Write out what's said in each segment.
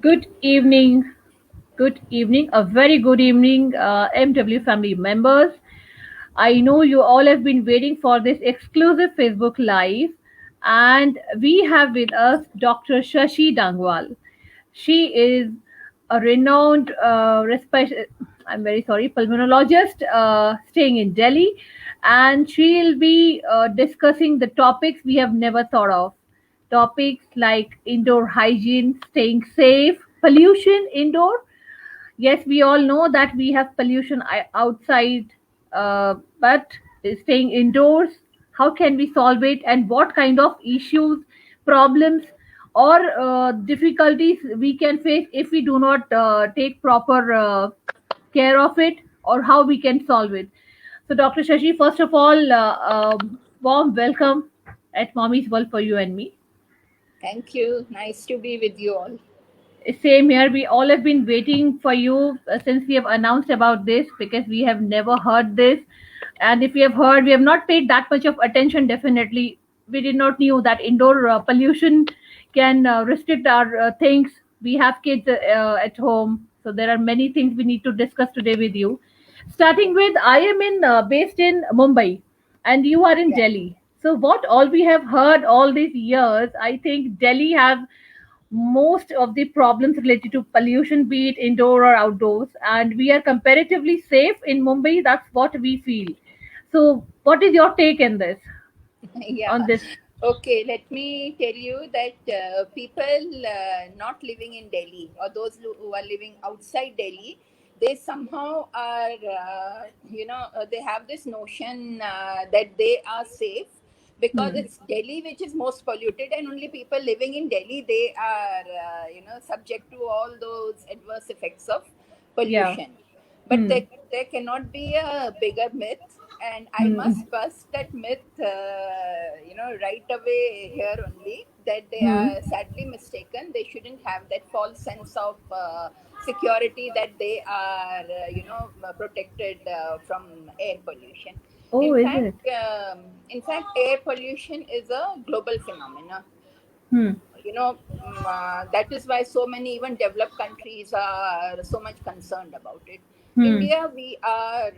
Good evening. Good evening. A very good evening, MW family members. I know you all have been waiting for this exclusive Facebook Live, and we have with us Dr. Shashi Dangwal. She is a renowned, I'm very sorry, pulmonologist staying in Delhi, and she'll be discussing the topics we have never thought of. Topics like indoor hygiene, staying safe, pollution indoor. Yes, we all know that we have pollution outside, but staying indoors, how can we solve it, and what kind of issues, problems, or difficulties we can face if we do not take proper care of it, or how we can solve it. So, Dr. Shashi, first of all, warm welcome at Mommy's World for you and me. Thank you. Nice to be with you all. Same here. We all have been waiting for you since we have announced about this because we have never heard this. And if we have heard, we have not paid that much of attention. Definitely, we did not knew that indoor pollution can restrict our things. We have kids at home, so there are many things we need to discuss today with you. Starting with, I am in based in Mumbai, and you are in Yeah. Delhi. So what all we have heard all these years, I think Delhi have most of the problems related to pollution, be it indoor or outdoors, and we are comparatively safe in Mumbai. That's what we feel. So, what is your take in this? On Yeah. this? Okay. Let me tell you that people not living in Delhi or those who are living outside Delhi, they somehow are, they have this notion that they are safe because Hmm. it's Delhi which is most polluted, and only people living in Delhi they are, subject to all those adverse effects of Yeah. pollution. But Hmm. there cannot be a bigger myth, and I Hmm. must bust that myth, right away here only, that they Hmm. are sadly mistaken. They shouldn't have that false sense of security that they are, protected from air pollution. Oh, In is fact, it? air pollution is a global phenomenon. Hmm. That is why so many even developed countries are so much concerned about it. Hmm. India, we are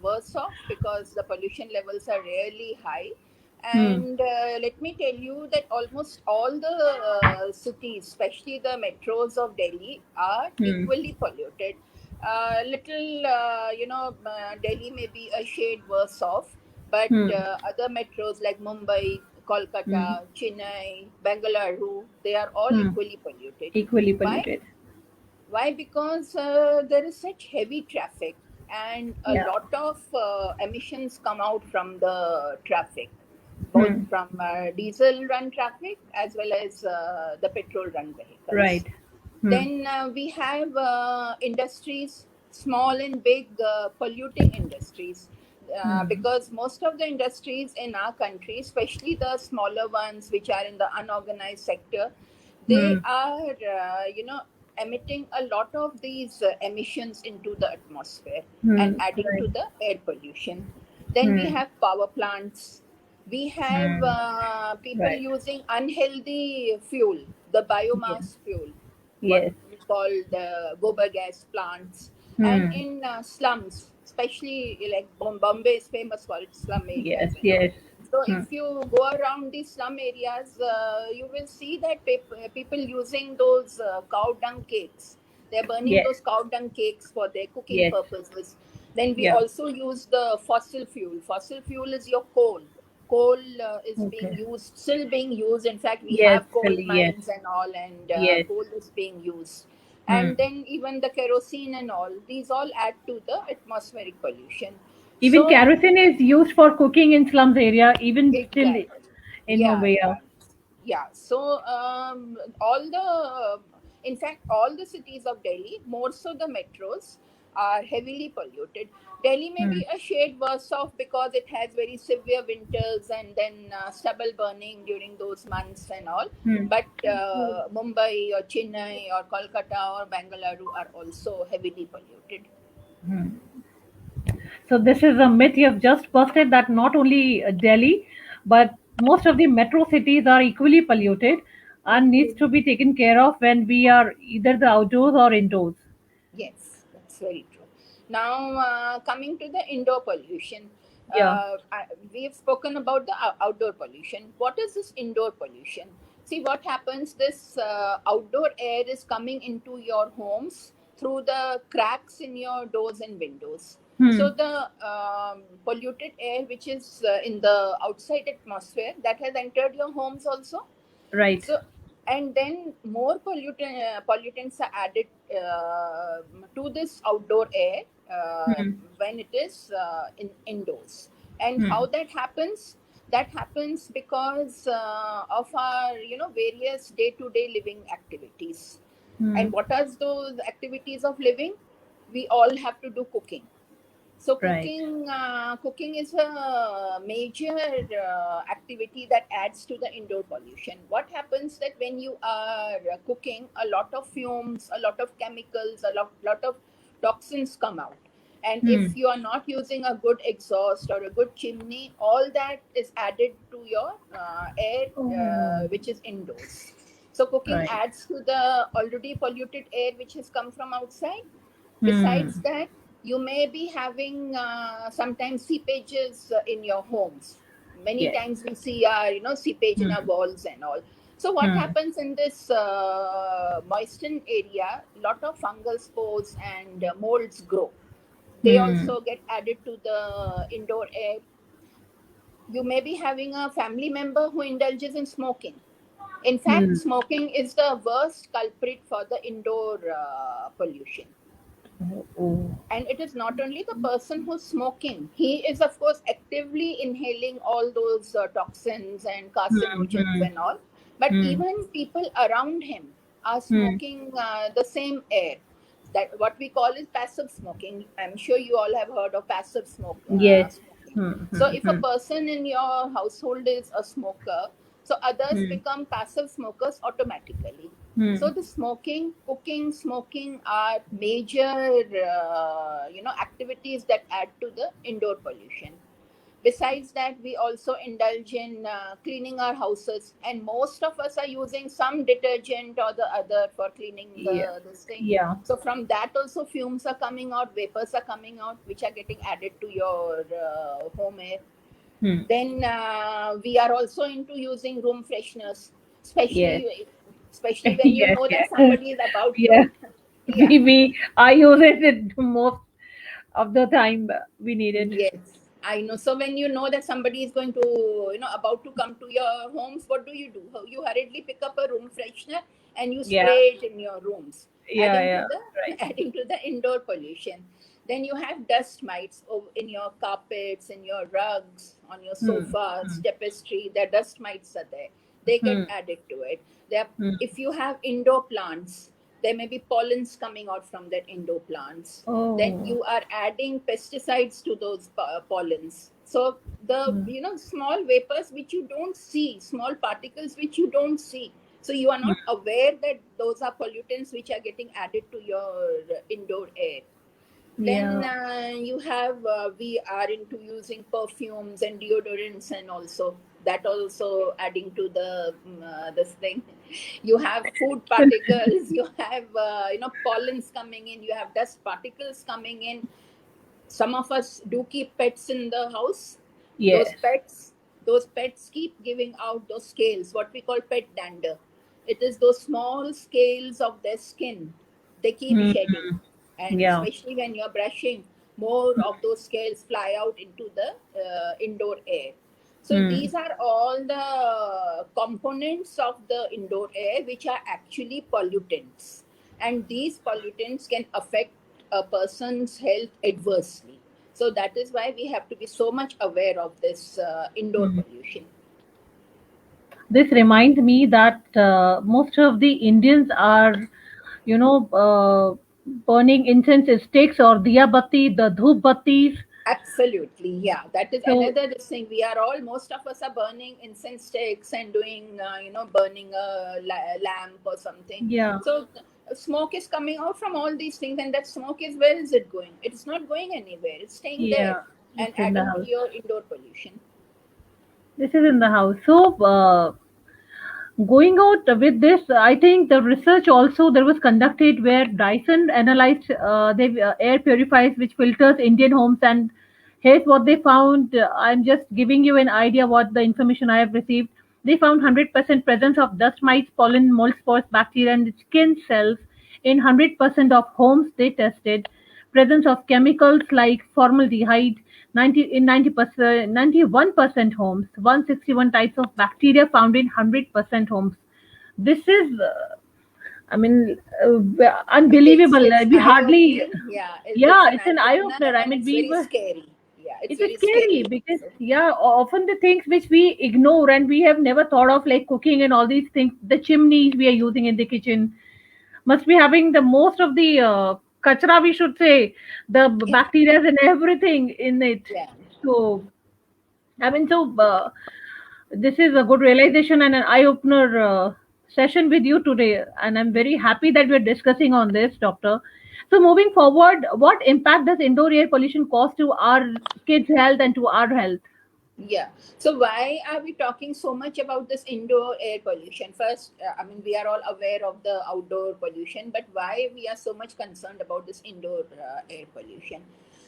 worse off because the pollution levels are really high. Hmm. And let me tell you that almost all the cities, especially the metros of Delhi, are Hmm. equally polluted. Little, Delhi may be a shade worse off, but Hmm. other metros like Mumbai, Hmm. Kolkata, Chennai, Bangalore, they are all Hmm. equally polluted. Equally Why? polluted. Why? Because there is such heavy traffic, and a Yeah. lot of emissions come out from the traffic, both Hmm. from diesel run traffic as well as the petrol run vehicles. Right. Hmm. Then we have industries, small and big polluting industries. Hmm. Because most of the industries in our country, especially the smaller ones which are in the unorganized sector, they Hmm. are, emitting a lot of these emissions into the atmosphere and Hmm. adding Right. to the air pollution. Then we Hmm. have power plants. We have Hmm. people Right. using unhealthy fuel, the Yeah. biomass fuel, what Yes. we call the gobar gas plants. And Hmm. in slums, especially like Bombay is famous for its slum Yes. areas and all. Yes. So Hmm. if you go around these slum areas, you will see that people using those cow dung cakes. They're burning Yes. those cow dung cakes for their cooking Yes. purposes. Then we Yeah. also use the fossil fuel. Fossil fuel is your coal. Coal is being Okay. used, still being used. In fact, we Yes, have coal Philly, yes. mines and all, and Yes. coal is being used. Hmm. And then even the kerosene and all, these all add to the atmospheric pollution. Even So kerosene is used for cooking in slums area, even still exactly. in Yeah, Mumbai. yeah, yeah. So all the, in fact, all the cities of Delhi, more so the metros, are heavily polluted. Delhi may Hmm. be a shade worse off because it has very severe winters and then stubble burning during those months and all. Hmm. But Mumbai or Chennai or Kolkata or Bangalore are also heavily polluted. So this is a myth you have just busted that not only Delhi, but most of the metro cities are equally polluted. and needs to be taken care of when we are either the outdoors or indoors. Yes, that's very true. Now, coming to the indoor pollution, Yeah. we've spoken about the outdoor pollution. What is this indoor pollution? See what happens. This outdoor air is coming into your homes through the cracks in your doors and windows. Hmm. So the polluted air, which is in the outside atmosphere, that has entered your homes also. Right. So, and then more pollutants are added to this outdoor air Hmm. when it is indoors. And Hmm. how that happens? That happens because of our various day to day living activities. Hmm. And what are those activities of living? We all have to do cooking. So Right. cooking is a major activity that adds to the indoor pollution. What happens that when you are cooking, a lot of fumes, a lot of chemicals, lot of toxins come out. And Hmm. if you are not using a good exhaust or a good chimney, all that is added to your air, Oh. which is indoors. So cooking Right. adds to the already polluted air which has come from outside. Hmm. Besides that, you may be having sometimes seepages in your homes. Many Yes. times we see seepage in our Hmm. walls and all. So what Hmm. happens in this moistened area? Lot of fungal spores and molds grow. They Hmm. also get added to the indoor air. You may be having a family member who indulges in smoking. In fact, Hmm. smoking is the worst culprit for the indoor pollution. Oh. Oh. And it is not only the person who's smoking, he is of course actively inhaling all those toxins and Hmm. carcinogens Hmm. and all, but Hmm. even people around him are Hmm. smoking the same air. That what we call is passive smoking. I'm sure you all have heard of passive Yes. smoking. Hmm. So Hmm. if a Hmm. person in your household is a smoker, so others Hmm. become passive smokers automatically. Hmm. So the smoking, cooking, smoking are major, activities that add to the indoor pollution. Besides that, we also indulge in cleaning our houses, and most of us are using some detergent or the other for cleaning Yeah. this thing. Yeah. So from that also fumes are coming out, vapors are coming out, which are getting added to your home air. Hmm. Then we are also into using room fresheners, Yes. especially when you Yes. know that Yes. somebody is about Yeah. to, yeah. I use it most of the time we need it. Yes, I know. So when you know that somebody is going to, about to come to your homes, what do? You hurriedly pick up a room freshener and you Yeah. spray it in your rooms, Yeah. adding to Yeah. the Right. adding to the indoor pollution. Then you have dust mites in your carpets, in your rugs, on your Hmm. sofas, Hmm. tapestry. The dust mites are there. They get Hmm. added to it. There, Hmm. if you have indoor plants, there may be pollens coming out from that indoor plants. Then Oh. you are adding pesticides to those pollens. So the Hmm. small vapors which you don't see, small particles which you don't see, so you are Hmm. not aware that those are pollutants which are getting added to your indoor air. Then Yeah. you have we are into using perfumes and deodorants, and also that also adding to the this thing. You have food particles, you have pollens coming in, you have dust particles coming in. Some of us do keep pets in the house. those Yes. pets those pets keep giving out those scales, what we call pet dander. It is those small scales of their skin they keep Hmm. shedding, and Yeah. especially when you're brushing, more of those scales fly out into the indoor air. So Hmm. these are all the components of the indoor air which are actually pollutants, and these pollutants can affect a person's health adversely. So that is why we have to be so much aware of this indoor Hmm. pollution. This reminds me that most of the Indians are, burning incense sticks or diya batti, the dhoop battis. Absolutely, yeah. That is So another this thing. We are all, most of us are burning incense sticks and doing, burning a lamp or something. yeah, So smoke is coming out from all these things, and that smoke is, where is it going? It's not going anywhere. It's staying there yeah, and it's in the adding to house. your indoor pollution. This is in the house. So Going out with this, I think the research also there was conducted where Dyson analyzed the air purifiers which filters Indian homes, and here's what they found. I'm just giving you an idea what the information I have received. They found 100% presence of dust mites, pollen, mold spores, bacteria, and skin cells in 100% of homes they tested. Presence of chemicals like formaldehyde 90 in 90%, 91% homes, 161 types of bacteria found in 100% homes. This is, I mean, unbelievable. It's We eye hardly, opening. Yeah, it's yeah, an it's eye an eye opener, opener. I and mean, it's we very were, scary. Yeah, it's it is very scary scary. because, yeah, often the things which we ignore and we have never thought of, like cooking and all these things, the chimneys we are using in the kitchen must be having the most of the kachra, we should say, the Yeah, bacteria and everything in it. yeah. So, I mean, this is a good realization and an eye opener session with you today. And I'm very happy that we're discussing on this, Doctor. So, moving forward, what impact does indoor air pollution cause to our kids' health and to our health? Yeah. So why are we talking so much about this indoor air pollution? First, I mean, we are all aware of the outdoor pollution, but why we are so much concerned about this indoor air pollution?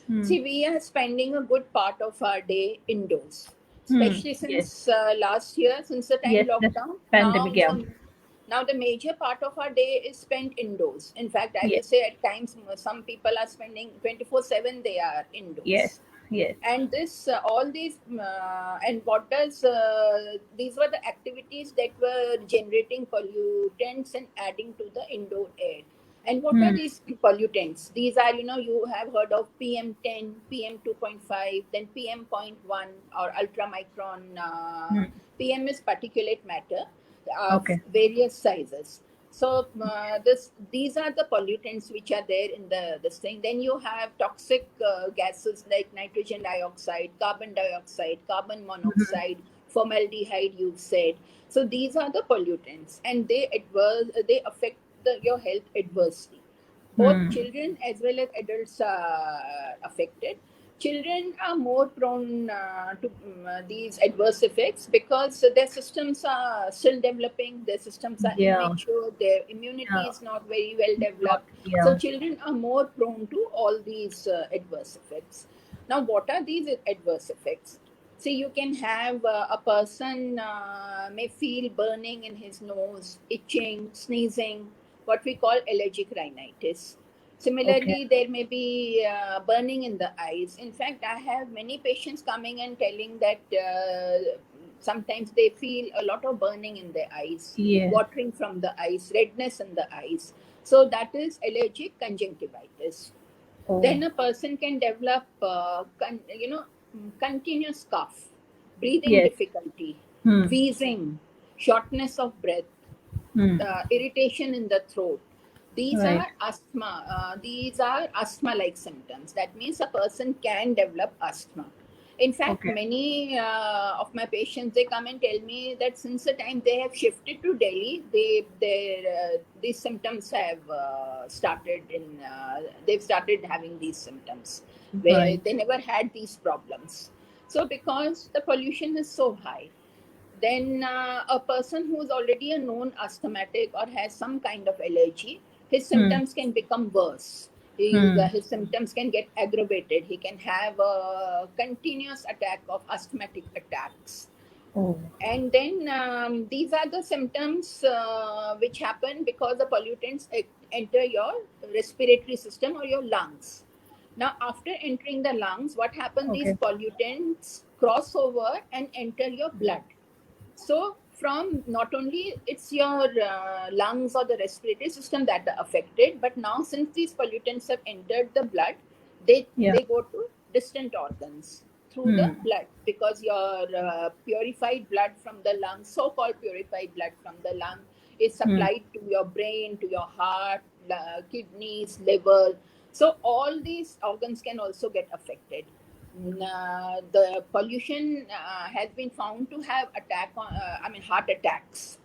Hmm. See, we are spending a good part of our day indoors, Hmm. especially Yes. since last year, since the time Yes. The lockdown. pandemic. Yeah. Now the major part of our day is spent indoors. In fact, I will Yes. say at times some people are spending 24/7. They are Yes. indoors, Yes. and this all these and what does these were the activities that were generating pollutants and adding to the indoor air. And what are Hmm. these pollutants? These are, you have heard of PM10, PM2.5, then PM.1 or ultramicron. Hmm. PM is particulate matter of Okay. various sizes. So these are the pollutants which are there in the this thing. Then you have toxic gases like nitrogen dioxide, carbon Mhm. monoxide, formaldehyde. You've said. So these are the pollutants, and they affect your health adversely. Both Hmm. children as well as adults are affected. Children are more prone to these adverse effects because their systems are still developing, their systems are Yeah. immature, their immunity Yeah. is not very well Not. developed. So, Yeah. children are more prone to all these adverse effects. Now, what are these adverse effects? See, you can have a person may feel burning in his nose, itching, sneezing, what we call allergic rhinitis. Okay. Similarly, there may be burning in the eyes. In fact, I have many patients coming and telling that sometimes they feel a lot of burning in their eyes, Yeah. watering from the eyes, redness in the eyes. So that is allergic conjunctivitis. Oh. Then a person can develop, continuous cough, breathing Yes. difficulty, Hmm. wheezing, shortness of breath, Hmm. irritation in the throat. These Right. are asthma. These are asthma-like symptoms. That means a person can develop asthma. In fact, Okay. many of my patients they come and tell me that since the time they have shifted to Delhi, these symptoms have started in. They've started having these symptoms where Right. they never had these problems. So because the pollution is so high, then a person who is already a known asthmatic or has some kind of allergy, his Hmm. symptoms can become worse. Hmm. His symptoms can get aggravated. He can have a continuous attack of asthmatic attacks. Oh. And then these are the symptoms which happen because the pollutants enter your respiratory system or your lungs. Now, after entering the lungs, what happens? These Okay. pollutants cross over and enter your blood. So, from not only it's your lungs or the respiratory system that are affected, but now since these pollutants have entered the blood, Yeah. they go to distant organs through the Hmm. blood because your purified blood from the lung, so-called purified blood from the lung, is Hmm. supplied to your brain, to your heart, kidneys, liver. So all these organs can also get affected. The pollution has been found to have heart attacks.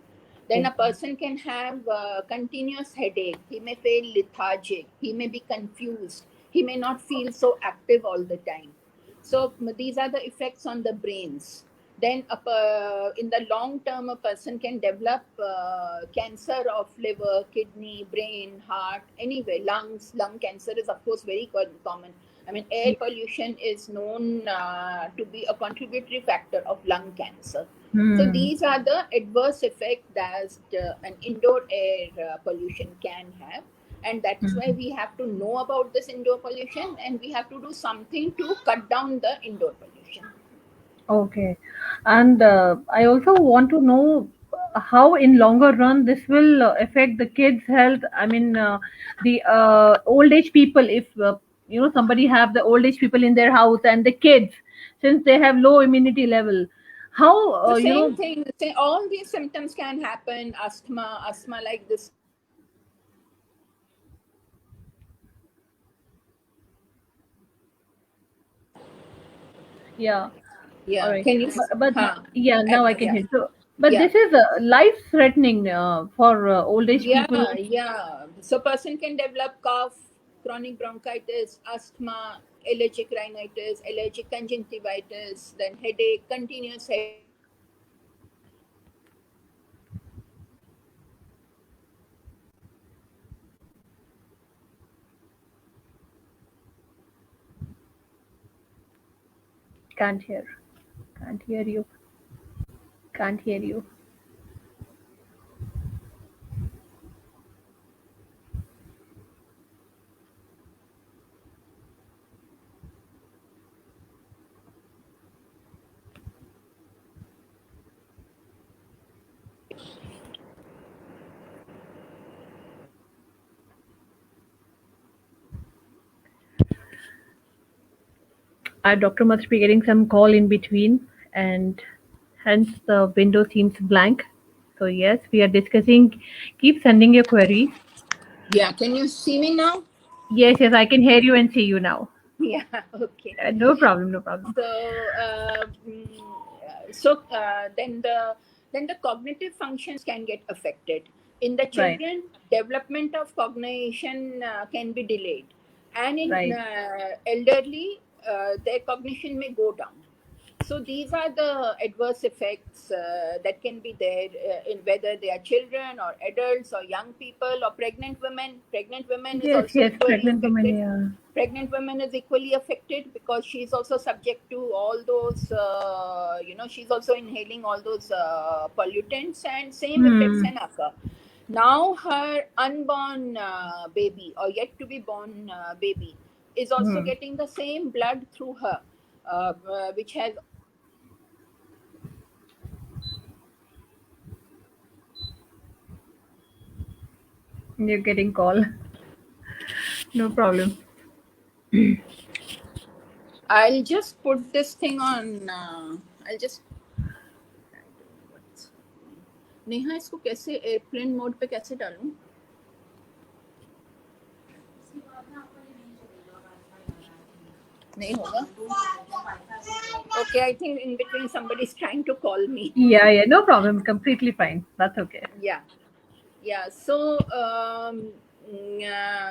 Then Oh. a person can have continuous headache. He may feel lethargic. He may be confused. He may not feel so active all the time. So these are the effects on the brains. then in the long term, a person can develop cancer of liver, kidney, brain, heart, anyway, lungs. Lung cancer is, of course, very common. I mean, air Yeah. pollution is known to be a contributory factor of lung cancer. So Hmm. these are the adverse effects that an indoor air pollution can have. And that's why Hmm. we have to know about this indoor pollution, and we have to do something to cut down the indoor pollution. Okay. And I also want to know how, in longer run, this will affect the kids' health. I mean, the old age people. If somebody have the old age people in their house and the kids, since they have low immunity level, how The same thing, all these symptoms can happen. Asthma like this. Yeah. All Yeah, right. can you? But Huh, yeah, now I can yeah, hear. So, but yeah. this is life threatening for old age people. Yeah, yeah. So person can develop cough, chronic bronchitis, asthma, allergic rhinitis, allergic conjunctivitis, then headache, continuous headache. Can't hear. Can't hear you. Can't hear you. Our doctor must be getting some call in between, and hence the window seems blank. So yes, we are discussing. Keep sending your queries. Yeah, can you see me now? Yes, yes, I can hear you and see you now. Yeah, okay. No problem, no problem. So, then the cognitive functions can get affected. In the Right, children, development of cognition can be delayed, and in right. elderly, their cognition may go down. So these are the adverse effects that can be there in whether they are children or adults or young people or pregnant women. Pregnant women is Yes, also yes, equally pregnant women. affected. Yeah. Pregnant women is equally affected because she's also subject to all those, she's also inhaling all those pollutants, and same effects Hmm. can occur. Now her unborn baby or yet to be born baby is also Hmm. getting the same blood through her, which has. You're getting call. No problem. I'll just put this thing on. I'll just. Neha इसको कैसे airplane mode पे कैसे डालूं? नहीं होगा. Okay, I think in between somebody is trying to call me. Yeah, yeah, no problem. Completely fine. That's okay. Yeah, yeah. So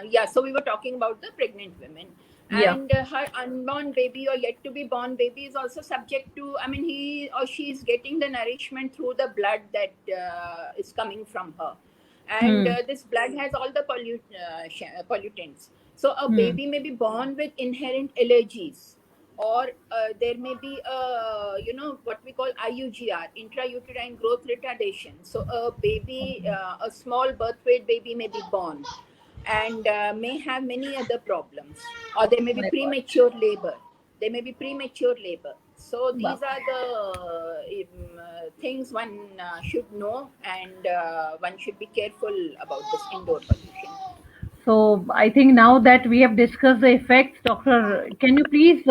yeah, so we were talking about the pregnant women, Yeah. and her unborn baby or yet to be born baby is also subject to. I mean, he or she is getting the nourishment through the blood that is coming from her, and Hmm. this blood has all the pollutants. So a Hmm. baby may be born with inherent allergies, or there may be a, what we call IUGR, intrauterine growth retardation. So a baby, a small birth weight baby may be born and may have many other problems, or there may be My God. premature labor. There may be premature labor. So Wow. these are the things one should know, and one should be careful about this indoor pollution. So I think now that we have discussed the effects, Doctor, can you please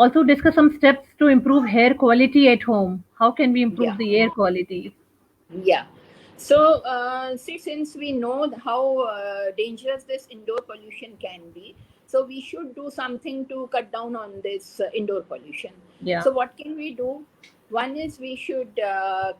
also discuss some steps to improve air quality at home? How can we improve Yeah. the air quality? Yeah. So, see, since we know how dangerous this indoor pollution can be, so we should do something to cut down on this indoor pollution. Yeah. So, what can we do? One is we should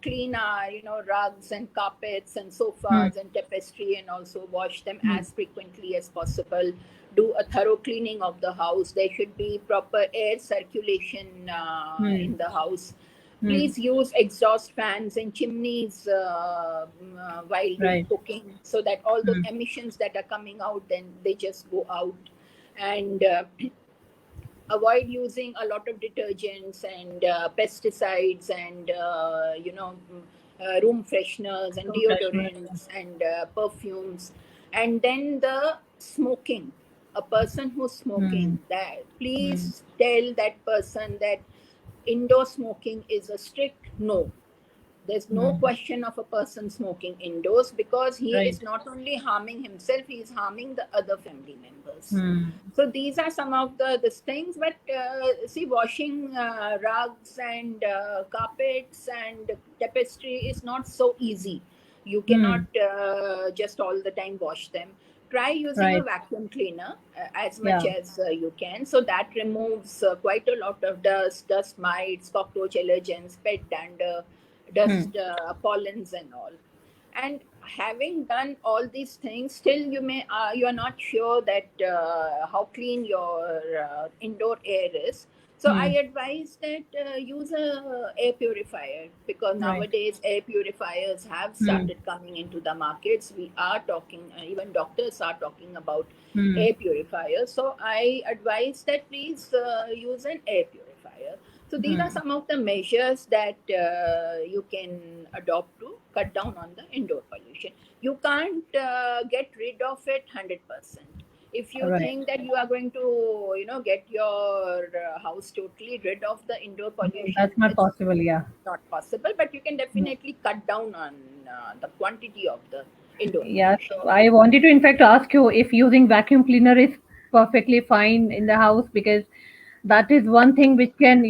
clean our, rugs and carpets and Hmm. sofas and tapestry, and also wash them Hmm. as frequently as possible. Do a thorough cleaning of the house. There should be proper air circulation Hmm. in the house. Hmm. Please use exhaust fans and chimneys while you're Right. cooking, so that all those Hmm. emissions that are coming out, then they just go out. And avoid using a lot of detergents and pesticides and room fresheners and Room freshness. deodorants and perfumes. And then the smoking, a person who's Hmm. smoking, that Hmm. please tell that person that indoor smoking is a strict no. There's no Hmm. question of a person smoking indoors, because he Right. is not only harming himself, he is harming the other family members. Hmm. So these are some of the these things. But see, washing rugs and carpets and tapestry is not so easy. You cannot Hmm. just all the time wash them. Try using a Right. vacuum cleaner as much Yeah. as you can. So that removes quite a lot of dust, dust mites, cockroach allergens, pet dander, Hmm. dust, pollens, and all. And having done all these things, still you are not sure that how clean your indoor air is. So I Hmm. advise that use a air purifier, because Right. nowadays air purifiers have Hmm. started coming into the markets. We are talking, even doctors are talking about Hmm. air purifiers. So I advise that please use an air purifier. So these are Hmm. some of the measures that you can adopt to cut down on the indoor pollution. You can't get rid of it 100%. If you Right. think that you are going to, get your house totally rid of the indoor No, pollution, that's not it's possible. Yeah. not possible. But you can Hmm. definitely cut down on the quantity of the indoor Yeah. pollution. So I wanted to, in fact, ask you if using vacuum cleaner is perfectly fine in the house, because that is one thing which can,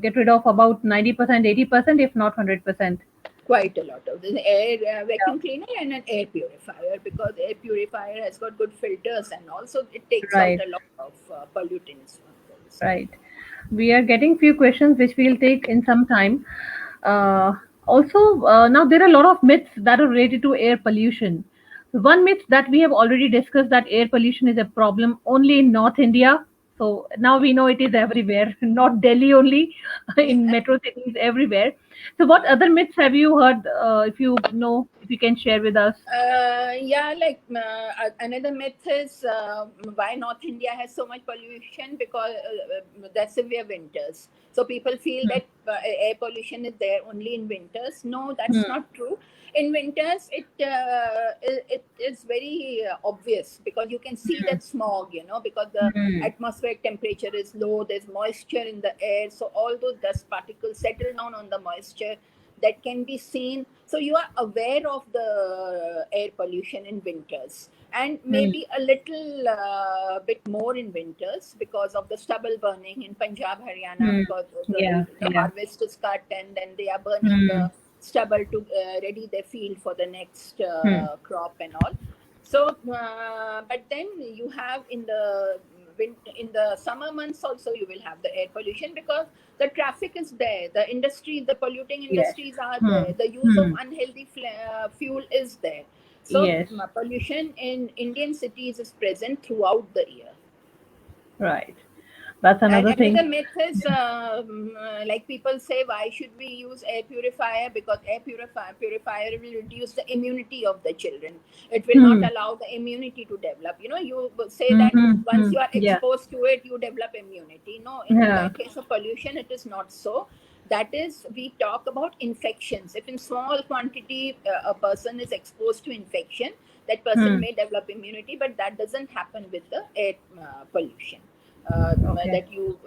get rid of about 90%, 80%, if not 100%. Quite a lot of this air Yeah. vacuum cleaner and an air purifier, because air purifier has got good filters, and also it takes out Right. a lot of pollutants from those. Right. We are getting few questions which we'll take in some time. Uh, now there are a lot of myths that are related to air pollution. One myth that we have already discussed, that air pollution is a problem only in North India. So now we know it is everywhere, not Delhi only, in metro cities everywhere. So what other myths have you heard? If you know, if you can share with us. Yeah, like another myth is why North India has so much pollution, because there's severe winters. So people feel Hmm. that air pollution is there only in winters. No, that's Hmm. not true. In winters, it is very obvious, because you can see that smog, because the Hmm. atmospheric temperature is low, there's moisture in the air, so all those dust particles settle down on the moisture, that can be seen. So you are aware of the air pollution in winters, and Hmm. maybe a little bit more in winters, because of the stubble burning in Punjab, Haryana, Hmm. because Yeah. the Yeah. harvest is cut, and then they are burning Hmm. the stubble to ready their field for the next Hmm. crop and all. So, but then you have in the in the summer months also, you will have the air pollution, because the traffic is there, the industry, the polluting Yes. industries are Hmm. there, the use of Hmm. unhealthy fuel is there. So Yes. pollution in Indian cities is present throughout the year. Right. That's And another thing. another myth is, like people say, why should we use air purifier? Because air purifier will reduce the immunity of the children. It will not Hmm. allow the immunity to develop. You say that Mm-hmm. once Hmm. you are Yeah. exposed to it, you develop immunity. No, in the Yeah. case of pollution, it is not so. That is, we talk about infections. If in small quantity a person is exposed to infection, that person Hmm. may develop immunity, but that doesn't happen with the air pollution. Okay. That you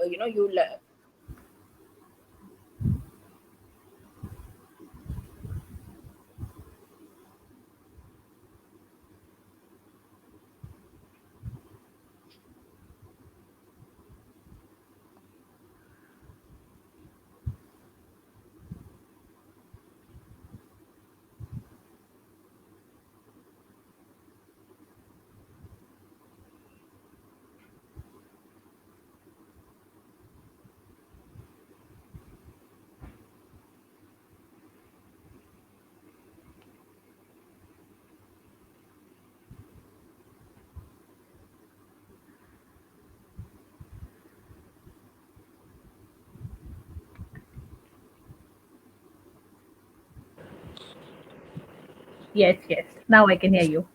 Yes, yes. Now I can hear you.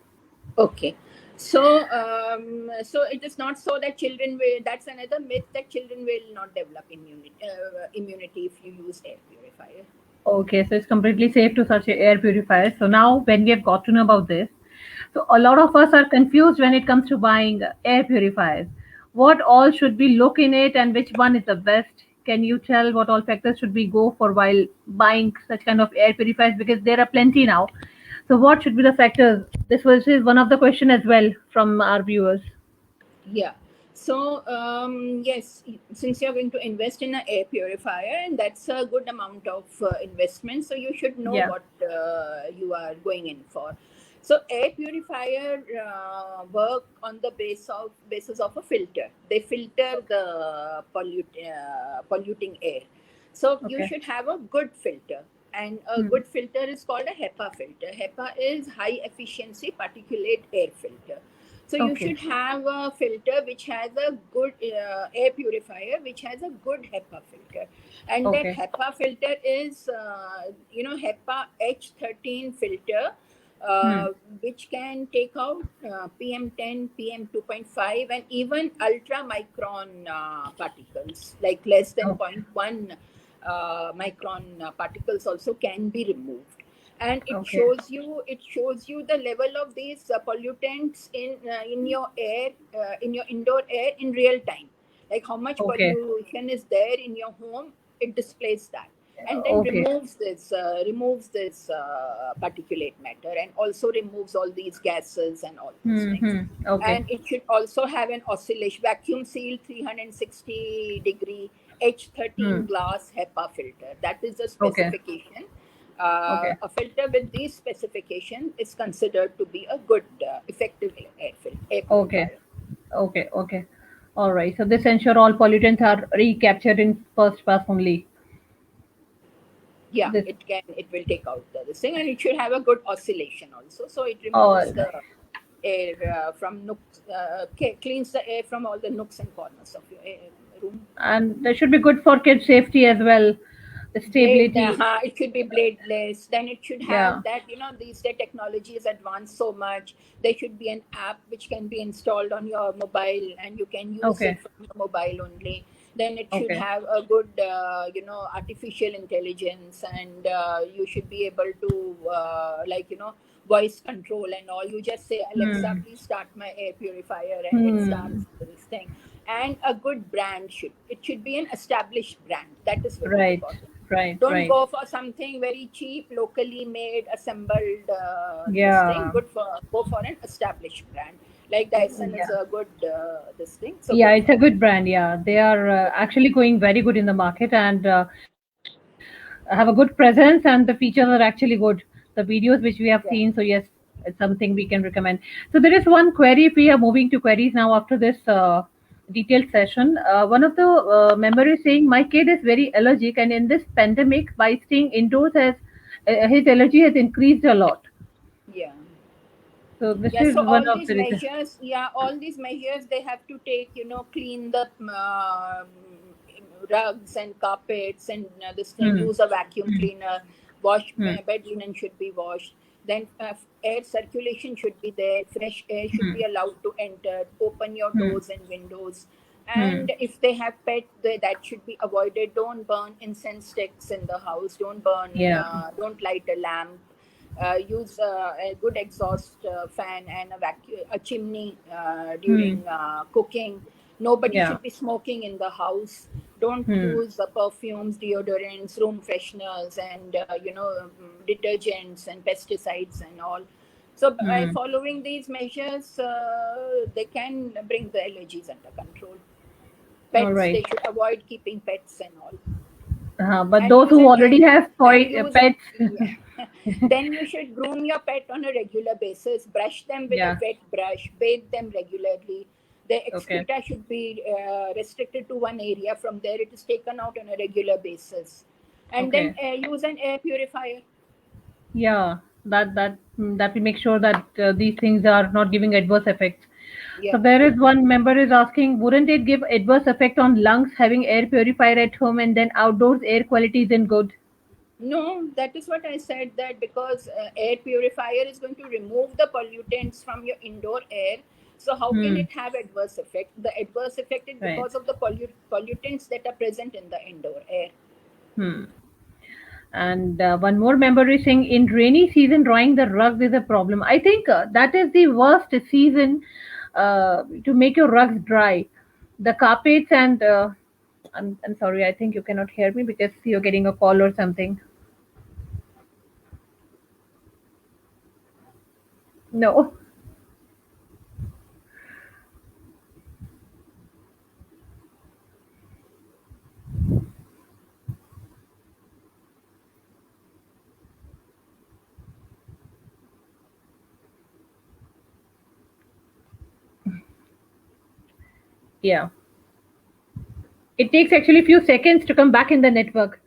Okay. So, so it is not so that children will. That's another myth, that children will not develop immunity if you use air purifier. Okay, so it's completely safe to search a air purifier. So now when we have got to know about this, so a lot of us are confused when it comes to buying air purifiers. What all should we look in it and which one is the best? Can you tell what all factors should we go for while buying such kind of air purifiers? Because there are plenty now. So what should be the factors? This was is one of the question as well from our viewers. Yeah. So, yes, since you're going to invest in an air purifier, and that's a good amount of investment, so you should know Yeah. what you are going in for. So, air purifier work on the basis of a filter. They filter the polluting air. So, you Okay. should have a good filter. And a Hmm. good filter is called a HEPA filter. HEPA is high efficiency particulate air filter. So you Okay. should have a filter which has a good air purifier, which has a good HEPA filter, and that Okay. HEPA filter is HEPA H13 filter, Hmm. uh, which can take out PM10, PM2.5, and even ultra micron particles, like less than zero Okay. point 0.1 micron particles also can be removed. And Okay. it shows you the level of these pollutants in your air, in your indoor air in real time, like how much Okay. pollution is there in your home. It displays that, and then Okay. removes this particulate matter, and also removes all these gases and all those Hmm. things. Hmm. Okay. And it should also have an oscillation vacuum sealed 360-degree H13 Hmm. glass HEPA filter. That is the Okay. specification. Okay. A filter with these specifications is considered to be a good, effective air Okay. purifier. Okay. Okay. All right. So this ensure all pollutants are recaptured in first pass only. Yeah, This it will take out this thing, and it should have a good oscillation also. So it all removes the air from nooks, cleans the air from all the nooks and corners of your room. and that should be good for kids' safety as well. The stability. It should be bladeless. Then it should have Yeah. that, these day technology is advanced so much. There should be an app which can be installed on your mobile, and you can use it Okay. from your mobile only. Then it should Okay. have a good, artificial intelligence, and you should be able to, voice control and all. You just say, Alexa, Hmm. please start my air purifier, and it Hmm. starts this thing. And a good brand should be an established brand. That is very Right. important. Right. Don't Right. go for something very cheap, locally made, assembled. This thing Yeah. good for Go for an established brand. Like Dyson is Yeah. a good this thing, so Yeah, good it's for a that. good brand. Yeah, they are actually going very good in the market and have a good presence, and the features are actually good. The videos which we have seen, so Yeah, yes, it's something we can recommend. So there is one query. If we are moving to queries now after this detailed session, one of the members is saying my kid is very allergic, and in this pandemic, by staying indoors, has his allergy has increased a lot. yeah. So this Yeah, so is one all of these the reasons. measures, yeah, all these measures they have to take, clean the rugs and carpets, and this thing, Hmm. use a vacuum Hmm. cleaner, wash Hmm. bed linen should be washed. Then air circulation should be there, fresh air should Hmm. be allowed to enter, open your Hmm. doors and windows. Hmm. And if they have pet, that should be avoided. Don't burn incense sticks in the house. Yeah. Don't light a lamp. Use a good exhaust fan and a chimney Hmm. during cooking. Nobody Yeah. should be smoking in the house. Don't Hmm. use perfumes, deodorants, room fresheners, and detergents and pesticides and all. So by Hmm. following these measures, they can bring the allergies under control. All Pets, right. they should avoid keeping pets and all. But And those use who an already have and use pets, yeah. Then you should groom your pet on a regular basis, brush them with a yeah. wet brush, bathe them regularly. The Okay. excreta should be restricted to one area. From there it is taken out on a regular basis. And then Okay. use an air purifier. Yeah. That will make sure that these things are not giving adverse effects. So Yeah. there is one member is asking, wouldn't it give adverse effect on lungs having air purifier at home and then outdoors air quality isn't good? No, that is what I said, that because air purifier is going to remove the pollutants from your indoor air. So how can Hmm. it have adverse effect? The adverse effect is Right. because of the pollutants that are present in the indoor air. Hmm. And one more member is saying, in rainy season, drying the rugs is a problem. I think that is the worst season to make your rugs dry. The carpets and I'm sorry, I think you cannot hear me because you're getting a call or something. No. Yeah. It takes actually few seconds to come back in the network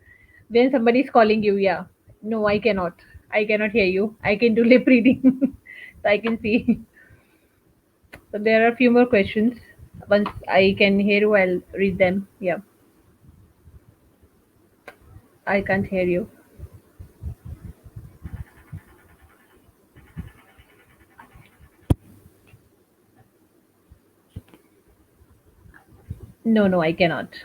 when somebody is calling you. Yeah. No, I cannot. I cannot hear you. I can do lip reading. So I can see. So there are a few more questions. Once I can hear you, I'll read them. Yeah. I can't hear you. No, no, I cannot.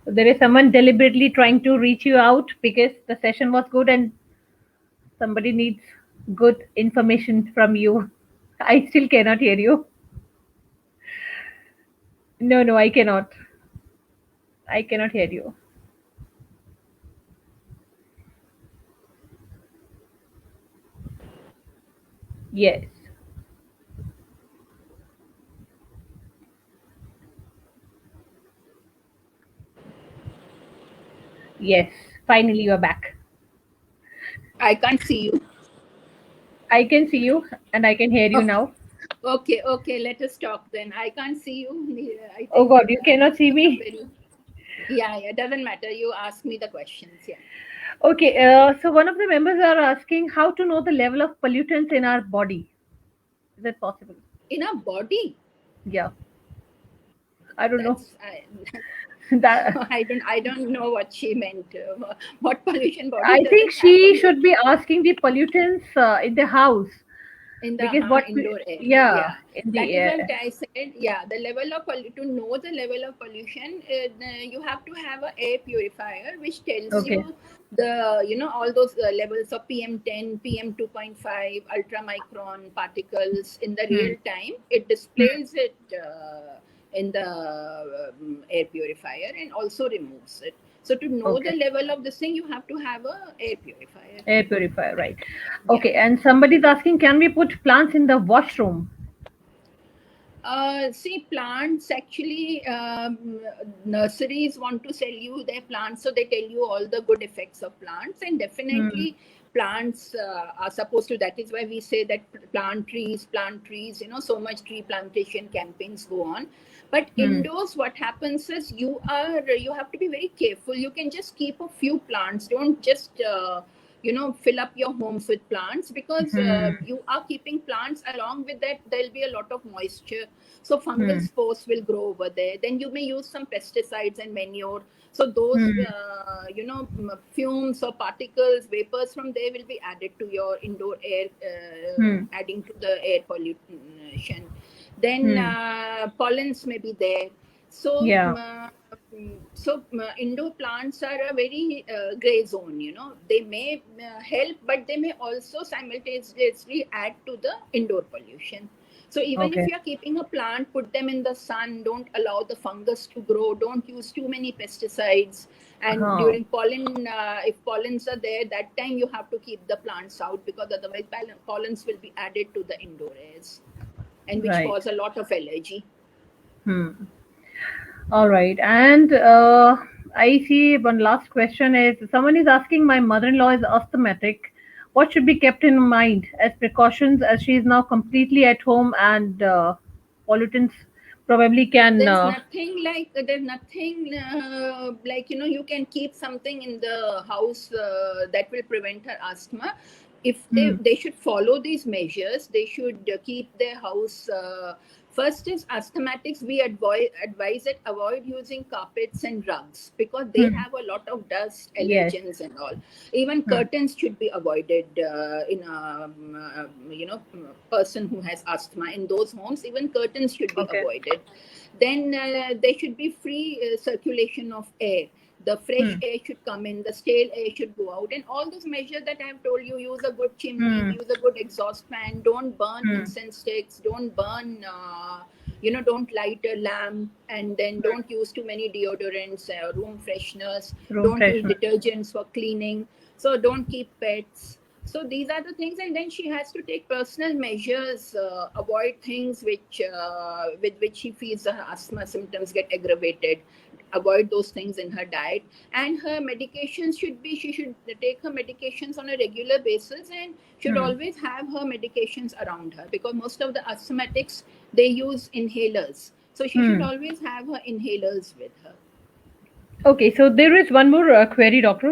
So there is someone deliberately trying to reach you out because the session was good and somebody needs good information from you. I still cannot hear you. No, no, I cannot. I cannot hear you. Yes. Yes. Finally, you're back. I can't see you. I can see you and I can hear you Oh, now. okay, okay. Let us talk then. I can't see you. I Oh think God, you cannot see you're not me? very. Yeah, yeah. Doesn't matter. You ask me the questions. Yeah. Okay, so one of the members are asking how to know the level of pollutants in our body. Is that possible? In our body, Yeah, I don't know. that's That I don't know what she meant. What pollution body I think doesn't have she should pollution be asking the pollutants in the house in the because what we, indoor air. yeah, Yeah, in that the is what air. I said. Yeah, the level of to know the level of pollution, you have to have a air purifier which tells Okay. you the all those levels of PM10, PM2.5, ultramicron particles in the Hmm. real time. It Hmm. displays it in the air purifier and also removes it. So to know the Okay. level of this thing, you have to have a air purifier. Air purifier, right? Yeah. Okay. And somebody's asking, can we put plants in the washroom? See, plants actually, nurseries want to sell you their plants, so they tell you all the good effects of plants, and Hmm. definitely plants are supposed to. That is why we say that plant trees. So much tree plantation campaigns go on. But Hmm. indoors, what happens is you have to be very careful. You can just keep a few plants. Don't just fill up your homes with plants, because Hmm. you are keeping plants. Along with that, there'll be a lot of moisture, so fungal Hmm. spores will grow over there. Then you may use some pesticides and manure, so those Hmm. fumes or particles, vapors from there will be added to your indoor air, Hmm. adding to the air pollution. Then Hmm. pollens may be there. So Yeah. indoor plants are a very gray zone. They may help, but they may also simultaneously add to the indoor pollution. So even if Okay. you are keeping a plant, put them in the sun. Don't allow the fungus to grow. Don't use too many pesticides. And Huh. during pollen, if pollens are there, that time you have to keep the plants out, because otherwise pollens will be added to the indoor airs, and which Right. cause a lot of allergy. Hmm. All right. And I see one last question is someone is asking, my mother-in-law is asthmatic. What should be kept in mind as precautions as she is now completely at home and pollutants probably can. There's nothing like you can keep something in the house that will prevent her asthma. If they Hmm. they should follow these measures, they should keep their house First is asthmatics. We advise it avoid using carpets and rugs because they Hmm. have a lot of dust, Yes. allergens, and all. Even Hmm. curtains should be avoided in a person who has asthma. In those homes, even curtains should be Okay. avoided. Then there should be free circulation of air. The fresh Hmm. air should come in, the stale air should go out, and all those measures that I have told you. Use a good chimney, Hmm. use a good exhaust fan, don't burn Hmm. incense sticks, don't burn don't light a lamp, and then Hmm. don't use too many deodorants, room fresheners, Room don't use freshener. detergents for cleaning, so don't keep pets. So these are the things, and then she has to take personal measures, avoid things with which she feels her asthma symptoms get aggravated, avoid those things in her diet. And her medications should be, she should take her medications on a regular basis, and should Hmm. always have her medications around her, because most of the asthmatics, they use inhalers, so she should Hmm. always have her inhalers with her. Okay, so there is one more query, doctor.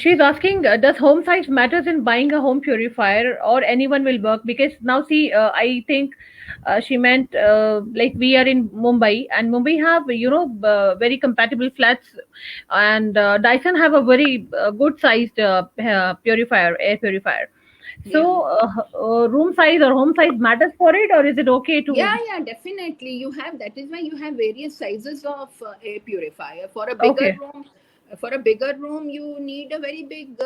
She's asking, does home size matters in buying a home purifier, or anyone will work? Because now, see, I think she meant like we are in Mumbai, and Mumbai have very compatible flats, and Dyson have a very good sized purifier, air purifier. Yeah. So, room size or home size matters for it, or is it okay Yeah, to? yeah, definitely. You have, that is why you have various sizes of air purifier. For a bigger Okay. room, you need a very big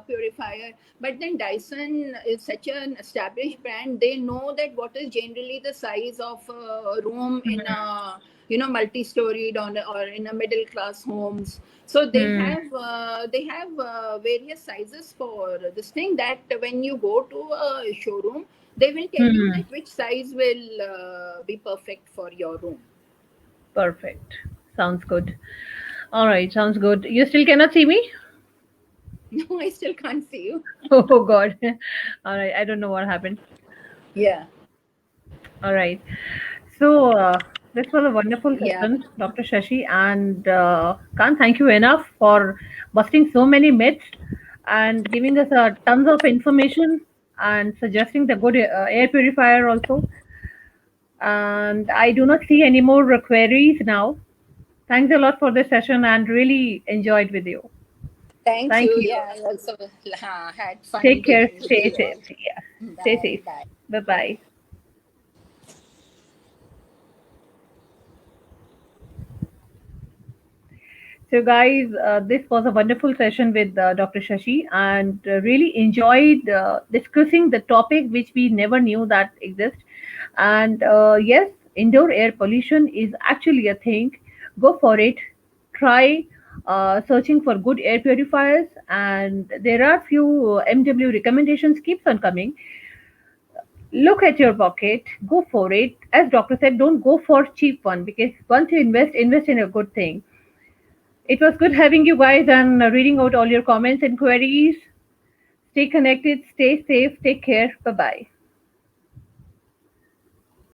purifier. But then Dyson is such an established brand. They know that what is generally the size of a room in Hmm. a multi-storied or in a middle class homes. So Hmm. they have various sizes for this thing, that when you go to a showroom, they will tell you Hmm. that which size will be perfect for your room. Perfect. Sounds good. All right, sounds good. You still cannot see me? No, I still can't see you. Oh God. All right, I don't know what happened. Yeah, All right. So this was a wonderful yeah. session, Dr. Shashi, and can't thank you enough for busting so many myths and giving us tons of information and suggesting the good air purifier also. And I do not see any more queries now. Thanks a lot for this session and really enjoyed with you. Thank Thank you. you. Yeah, I also had fun Take care. dealing with Stay you safe. all. Yeah. Stay Bye. safe. Bye. Bye bye. So, guys, this was a wonderful session with Dr. Shashi, and really enjoyed discussing the topic which we never knew that exists. And yes, indoor air pollution is actually a thing. Go for it. Try searching for good air purifiers, and there are few MW recommendations keeps on coming. Look at your pocket, go for it. As doctor said, don't go for cheap one, because once you invest in a good thing. It was good having you guys and reading out all your comments and queries. Stay connected, stay safe, take care. Bye bye.